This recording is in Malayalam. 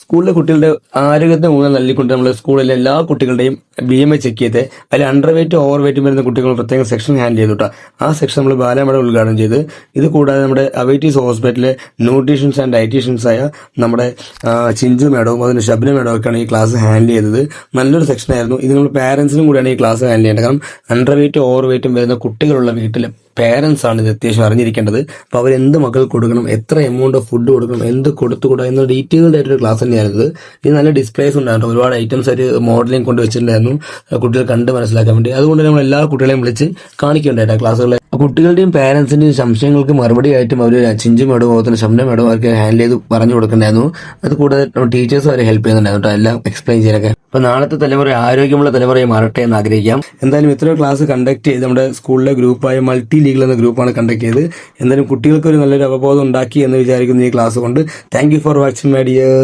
സ്കൂളിലെ കുട്ടികളുടെ ആരോഗ്യത്തെ ഊന്നൽ നൽകിക്കൊണ്ട് നമ്മൾ സ്കൂളിലെ എല്ലാ കുട്ടികളുടെയും BMI ചെക്ക് ചെയ്ത് അതിൽ അണ്ടർ വെയിറ്റ് ഓവർ വെയിറ്റും വരുന്ന കുട്ടികൾ പ്രത്യേകം സെക്ഷൻ ഹാൻഡിൽ ചെയ്തു കേട്ടോ. ആ സെക്ഷൻ നമ്മൾ ബാലമേട ഉദ്ഘാടനം ചെയ്ത്. ഇത് കൂടാതെ നമ്മുടെ അവൈറ്റീസ് ഹോസ്പിറ്റലിലെ ന്യൂട്രീഷൻസ് ആൻഡ് ഡയറ്റീഷ്യൻസ് ആയ നമ്മുടെ ചിഞ്ചു മേഡവും അതിന് ഷബ്ന മേഡവും ഒക്കെയാണ് ഈ ക്ലാസ് ഹാൻഡിൽ ചെയ്തത്. നല്ലൊരു സെക്ഷനായിരുന്നു ഇത്. നമ്മൾ പാരൻസിനും കൂടിയാണ് ഈ ക്ലാസ് ഹാൻഡിൽ ചെയ്യേണ്ടത്. കാരണം അണ്ടർ വെയിറ്റും ഓവർ വെയിറ്റും വരുന്ന കുട്ടികളുള്ള വീട്ടിൽ പേരൻസ് ആണ് ഇത് അത്യാവശ്യം അറിഞ്ഞിരിക്കേണ്ടത്. അപ്പോൾ അവരെന്ത് മക്കൾ കൊടുക്കണം, എത്ര എമൗണ്ട് ഓഫ് ഫുഡ് കൊടുക്കണം, എന്ത് കൊടുത്തുകൂടാ എന്ന ഡീറ്റെയിൽഡ് ആയിട്ടൊരു ക്ലാസ് തന്നെയായിരുന്നു. ഇത് നല്ല ഡിസ്പ്ലേസ് ഉണ്ടായിരുന്നു, ഒരുപാട് ഐറ്റംസ് ആയിട്ട് മോഡലിംഗ് കൊണ്ട് വെച്ചിട്ടുണ്ടായിരുന്നു കുട്ടികൾ കണ്ട് മനസ്സിലാക്കാൻ വേണ്ടി. അതുകൊണ്ട് നമ്മൾ എല്ലാ കുട്ടികളെയും വിളിച്ച് കാണിക്കേണ്ടതായിട്ട് ക്ലാസ്സുകളെ കുട്ടികളുടെയും പാരൻസിന്റെയും സംശയങ്ങൾക്ക് മറുപടി ആയിട്ടും അവർ ചിഞ്ചു മേഡവും അതുപോലെ ശബ്ന മേഡവും അവർക്ക് ഹാൻഡിൽ ചെയ്ത് പറഞ്ഞു കൊടുക്കണ്ടായിരുന്നു. അത് കൂടാതെ ടീച്ചേഴ്സ് അവരെ ഹെൽപ്പ് ചെയ്യുന്നുണ്ടായിരുന്നു കേട്ടോ, എല്ലാം എക്സ്പ്ലെയിൻ ചെയ്യാനൊക്കെ. അപ്പൊ നാളത്തെ തലമുറ ആരോഗ്യമുള്ള തലമുറയെ മാറട്ടെ എന്ന് ആഗ്രഹിക്കാം. എന്തായാലും ഇത്രയും ക്ലാസ് കണ്ടക്ട് ചെയ്ത് നമ്മുടെ സ്കൂളിലെ ഗ്രൂപ്പായ മൾട്ടി ലീഗൽ എന്ന ഗ്രൂപ്പാണ് കണ്ടക്ട് ചെയ്ത്. എന്തായാലും കുട്ടികൾക്ക് ഒരു നല്ലൊരു അവബോധം ഉണ്ടാക്കി എന്ന് വിചാരിക്കുന്ന ഈ ക്ലാസ് കൊണ്ട് thank you for watching my dears.